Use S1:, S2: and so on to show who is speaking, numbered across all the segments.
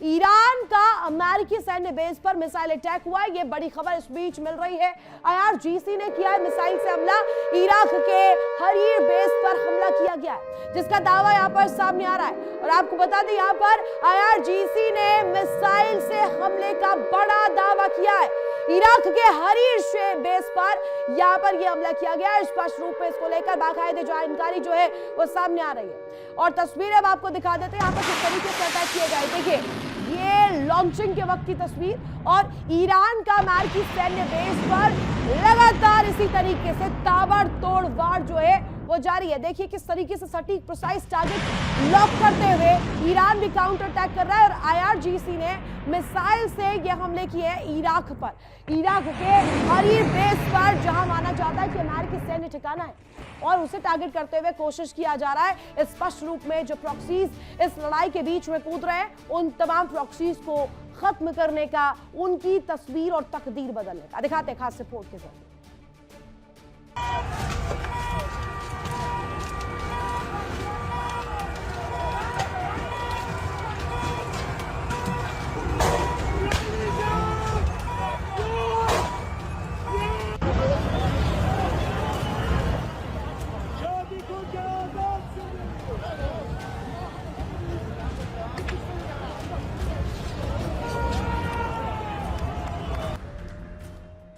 S1: Iran का अमेरिकी सैन्य बेस पर मिसाइल अटैक हुआ है। ये बड़ी खबर इस बीच मिल रही है। IRGC ने किया है मिसाइल से हमला। इराक के हरीर बेस पर हमला किया गया है, जिसका दावा यहां पर सामने आ रहा है। और आपको बता दें, यहां पर IRGC ने मिसाइल से हमले का बड़ा दावा किया है। इराक के हरीर बेस पर यहां पर यह हमला किया गया है। स्पष्ट रूप में इसको लेकर बाकायदे जानकारी जो है वो सामने आ रही है। और तस्वीरें अब आपको दिखा देते हैं यहां पर किस तरीके से अटैक किए गए। देखिए, ये लॉन्चिंग के वक्त की तस्वीर, और ईरान का अमेरिकी सैन्य बेस पर लगातार इसी तरीके से ताबड़तोड़ वार जो है वो जारी है। देखिए किस तरीके से सटीक प्रिसाइज टारगेट लॉक करते हुए ईरान भी काउंटर अटैक कर रहा है। और IRGC ने मिसाइल से ये हमले किए हैं इराक पर, इराक के हरीर बेस पर, जहां माना जाता है कि अमेरिकी सैन्य ठिकाना है, और उसे टारगेट करते हुए कोशिश किया जा रहा है। स्पष्ट रूप में जो प्रॉक्सीज इस लड़ाई के बीच में कूद रहे हैं, उन तमाम प्रॉक्सीज को खत्म करने का, उनकी तस्वीर और तकदीर बदलने का। दिखाते हैं खास रिपोर्ट के जरिए।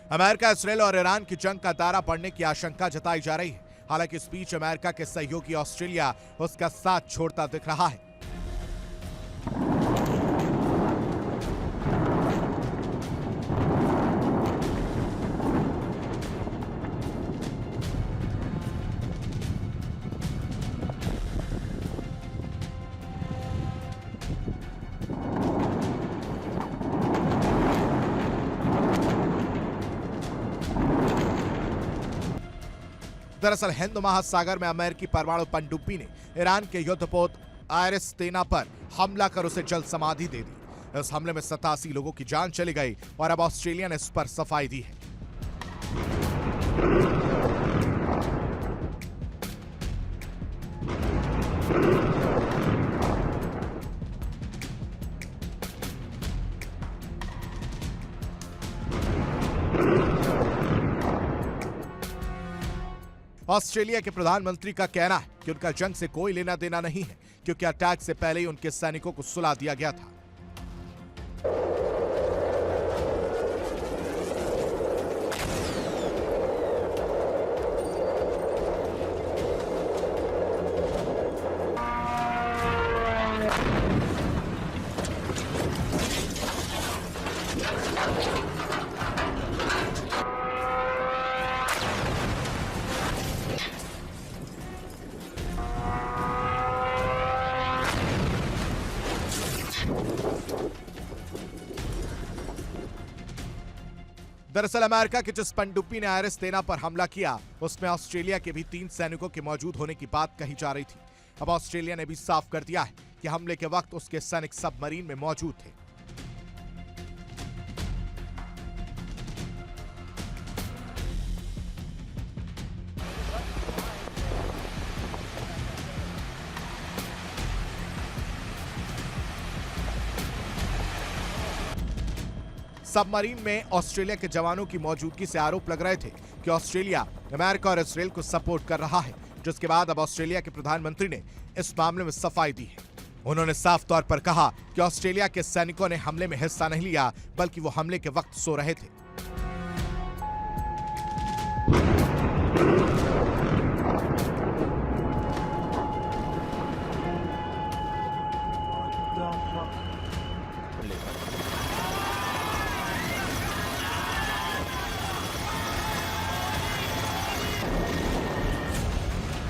S2: अमेरिका, इसराइल और ईरान की जंग का दायरा बढ़ने की आशंका जताई जा रही है। हालांकि इस बीच अमेरिका के सहयोगी ऑस्ट्रेलिया उसका साथ छोड़ता दिख रहा है। दरअसल हिंद महासागर में अमेरिकी परमाणु पनडुब्बी ने ईरान के युद्धपोत आयरस तेना पर हमला कर उसे जल समाधि दे दी। इस हमले में 87 लोगों की जान चली गई और अब ऑस्ट्रेलिया ने इस पर सफाई दी है। ऑस्ट्रेलिया के प्रधानमंत्री का कहना है कि उनका जंग से कोई लेना देना नहीं है, क्योंकि अटैक से पहले ही उनके सैनिकों को सुला दिया गया था। दरअसल अमेरिका के जिस पनडुब्बी ने आयरस तेना पर हमला किया, उसमें ऑस्ट्रेलिया के भी 3 सैनिकों के मौजूद होने की बात कही जा रही थी। अब ऑस्ट्रेलिया ने भी साफ कर दिया है कि हमले के वक्त उसके सैनिक सबमरीन में मौजूद थे। सबमरीन में ऑस्ट्रेलिया के जवानों की मौजूदगी से आरोप लग रहे थे कि ऑस्ट्रेलिया अमेरिका और इसराइल को सपोर्ट कर रहा है, जिसके बाद अब ऑस्ट्रेलिया के प्रधानमंत्री ने इस मामले में सफाई दी है। उन्होंने साफ तौर पर कहा कि ऑस्ट्रेलिया के सैनिकों ने हमले में हिस्सा नहीं लिया, बल्कि वो हमले के वक्त सो रहे थे।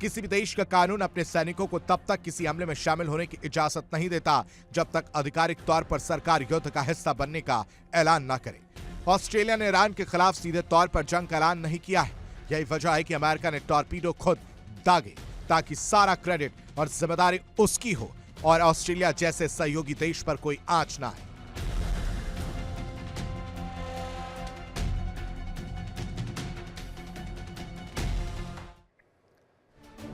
S2: किसी भी देश का कानून अपने सैनिकों को तब तक किसी हमले में शामिल होने की इजाजत नहीं देता जब तक आधिकारिक तौर पर सरकार युद्ध का हिस्सा बनने का ऐलान न करे। ऑस्ट्रेलिया ने ईरान के खिलाफ सीधे तौर पर जंग का ऐलान नहीं किया है। यही वजह है कि अमेरिका ने टॉर्पीडो खुद दागे, ताकि सारा क्रेडिट और जिम्मेदारी उसकी हो और ऑस्ट्रेलिया जैसे सहयोगी देश पर कोई आंच ना आए।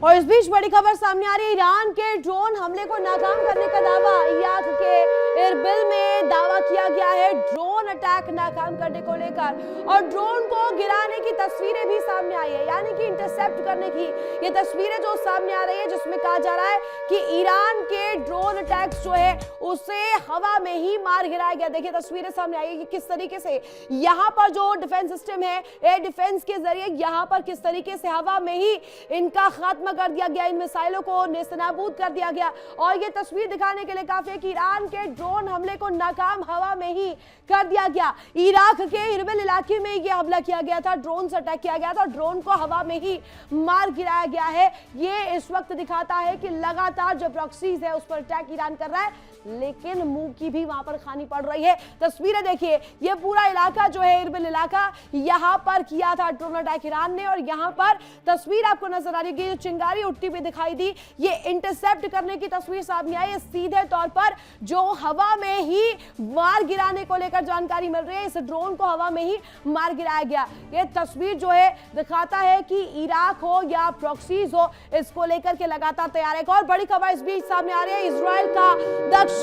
S1: और इस बीच बड़ी खबर सामने आ रही है, ईरान के ड्रोन हमले को नाकाम करने का दावा। इराक के इरबिल में दावा किया गया है ड्रोन अटैक नाकाम करने को लेकर, और ड्रोन को गिराने की तस्वीरें भी सामने आई है, यानी कि इंटरसेप्ट करने की ये तस्वीरें जो सामने आ रही है, जिसमें कहा जा रहा है कि ईरान के ड्रोन अटैक्स जो है उसे हवा में ही मार गिराया गया। देखिए तस्वीरें सामने आई है कि किस तरीके से यहाँ पर जो डिफेंस सिस्टम है, एयर डिफेंस के जरिए यहाँ पर किस तरीके से हवा में ही इनका खात्मा कर दिया गया, इन मिसाइलों को नेस्तनाबूद कर दिया गया। और ये तस्वीर दिखाने के लिए काफी है कि ईरान के ड्रोन हमले को नाकाम हवा में ही कर दिया गया। इराक के इरबिल इलाके में ये हमला किया गया था, ड्रोन से अटैक किया गया था, ड्रोन को हवा में ही मार गिराया गया है। ये इस वक्त दिखाता है कि लगातार जो प्रॉक्सीज है उस पर अटैक ईरान कर रहा है, लेकिन मुंह की भी वहां पर खानी पड़ रही है। तस्वीरें देखिए, ये पूरा इलाका जो है इरबिल इलाका, यहां पर किया था ड्रोन अटैक ईरान ने, और यहां पर तस्वीर आपको नजर आ रही है, जो चिंगारी उठती हुई दिखाई दी, ये इंटरसेप्ट करने की तस्वीर सामने आई है। सीधे तौर पर जो हवा में ही मार गिराने को लेकर जानकारी मिल रही है, इस ड्रोन को हवा में ही मार गिराया गया। ये तस्वीर जो है दिखाता है कि इराक हो या प्रॉक्सीज हो, इसको लेकर के लगातार तैयार है। और बड़ी खबर इस बीच सामने आ रही है, इजराइल का दक्षिण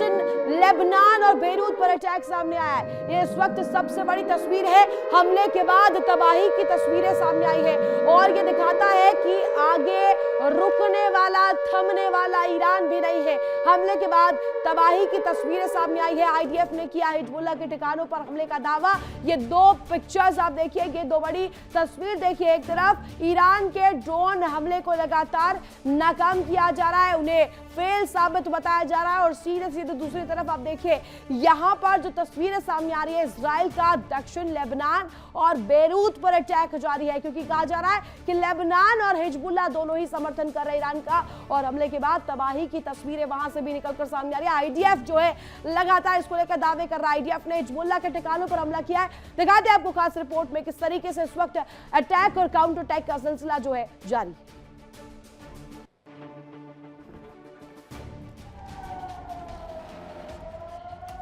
S1: लेबनान और बेरूत पर अटैक सामने आया है। ये इस वक्त सबसे बड़ी तस्वीर है, हमले के बाद तबाही की तस्वीरें सामने आई है, और ये दिखाता है कि आगे रुकने वाला, थमने वाला ईरान भी नहीं है। हमले के बाद तबाही की तस्वीरें सामने आई है। आईडीएफ ने किया हिजबुल्लाह के ठिकानों पर हमले का दावा। ये दो पिक्चर्स आप देखिए, ये दो बड़ी तस्वीर देखिए। एक तरफ ईरान के ड्रोन हमले को लगातार नाकाम किया जा रहा है, उन्हें फेल साबित बताया जा रहा है, और सीधे सीधे दूसरी तरफ आप देखिए यहां पर जो तस्वीरें सामने आ रही है, इजराइल का दक्षिण लेबनान और बेरूत पर अटैक जारी है, क्योंकि कहा जा रहा है कि लेबनान और हिजबुल्लाह दोनों ही समर्थन कर रहे ईरान का, और हमले के बाद तबाही की तस्वीरें वहां से भी निकलकर सामने आ रही है। आईडीएफ जो है लगातार इसको लेकर दावे कर रहा है। आईडीएफ ने हिजबुल्लाह के ठिकानों पर हमला किया है। दिखाते हैं आपको खास रिपोर्ट में किस तरीके से इस वक्त अटैक और काउंटर अटैक का सिलसिला जो है जारी।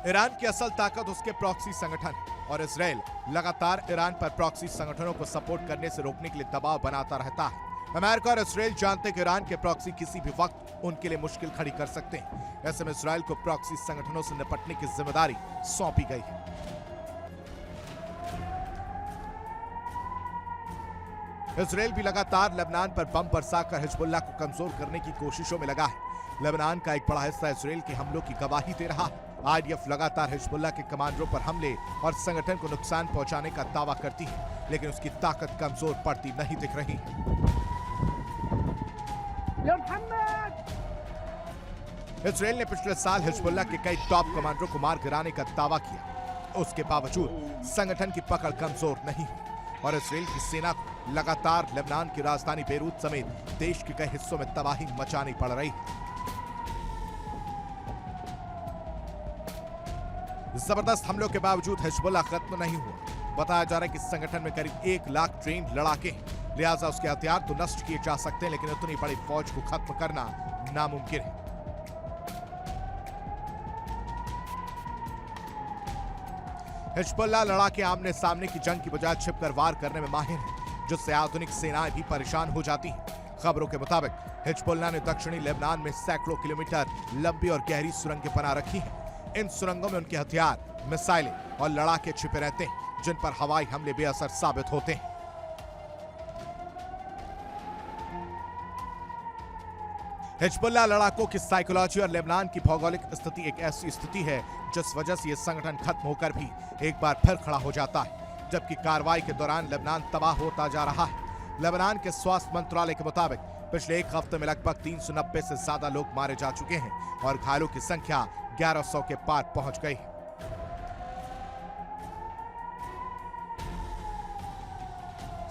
S2: ईरान की असल ताकत उसके प्रॉक्सी संगठन है, और इजराइल लगातार ईरान पर प्रॉक्सी संगठनों को सपोर्ट करने से रोकने के लिए दबाव बनाता रहता है। अमेरिका और इजराइल जानते हैं कि ईरान के प्रॉक्सी किसी भी वक्त उनके लिए मुश्किल खड़ी कर सकते हैं। ऐसे में इजराइल को प्रॉक्सी संगठनों से निपटने की जिम्मेदारी सौंपी गई है। इजराइल भी लगातार लेबनान पर बम बरसाकर हिजबुल्लाह को कमजोर करने की कोशिशों में लगा है। लेबनान का एक बड़ा हिस्सा इजराइल के हमलों की गवाही दे रहा है। आईडीएफ लगातार हिजबुल्लाह के कमांडरों पर हमले और संगठन को नुकसान पहुंचाने का दावा करती है, लेकिन उसकी ताकत कमजोर पड़ती नहीं दिख रही। इजराइल ने पिछले साल हिजबुल्लाह के कई टॉप कमांडरों को मार गिराने का दावा किया। उसके बावजूद संगठन की पकड़ कमजोर नहीं हुई, और इजराइल की सेना को लगातार लेबनान की राजधानी बेरूत समेत देश के कई हिस्सों में तबाही मचानी पड़ रही है। जबरदस्त हमलों के बावजूद हिजबुल्लाह खत्म नहीं हुआ। बताया जा रहा है कि संगठन में करीब 1 लाख ट्रेन लड़ाके हैं, लिहाजा उसके हथियार तो नष्ट किए जा सकते हैं, लेकिन इतनी बड़ी फौज को खत्म करना नामुमकिन है। हिजबुल्लाह लड़ाके आमने सामने की जंग की बजाय छिपकर वार करने में माहिर है, जिससे आधुनिक सेनाएं भी परेशान हो जाती हैं। खबरों के मुताबिक हिजबुल्लाह ने दक्षिणी लेबनान में सैकड़ों किलोमीटर लंबी और गहरी सुरंगें बना रखी हैं। इन सुरंगों में उनके हथियार, मिसाइलें और लड़ाके छिपे रहते हैं, जिन पर हवाई हमले बेअसर साबित होते हैं। हिजबुल्लाह लड़ाकों की साइकोलॉजी और लेबनान की भौगोलिक स्थिति एक ऐसी स्थिति है जिस वजह से यह संगठन खत्म होकर भी एक बार फिर खड़ा हो जाता है। जबकि कार्रवाई के दौरान लेबनान तबाह होता जा रहा है। लेबनान के स्वास्थ्य मंत्रालय के मुताबिक पिछले एक हफ्ते में लगभग 390 से ज्यादा लोग मारे जा चुके हैं, और घायलों की संख्या 1100 के पार पहुंच गई।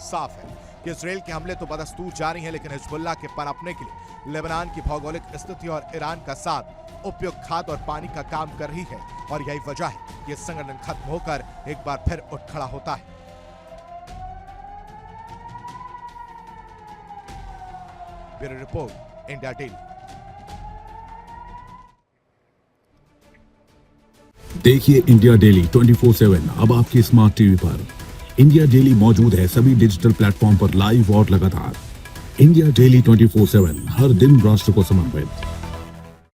S2: साफ है कि इजराइल के हमले तो बदस्तूर जारी हैं, लेकिन हिजबुल्लाह के पनपने के लिए लेबनान की भौगोलिक स्थिति और ईरान का साथ उपयुक्त खाद और पानी का काम कर रही है, और यही वजह है कि संगठन खत्म होकर एक बार फिर उठ खड़ा होता है। Bureau report, India daily.
S3: देखिए इंडिया डेली 24/7 अब आपके स्मार्ट टीवी पर। इंडिया डेली मौजूद है सभी डिजिटल प्लेटफॉर्म पर लाइव और लगातार। इंडिया डेली 24/7 हर दिन राष्ट्र को समर्पित।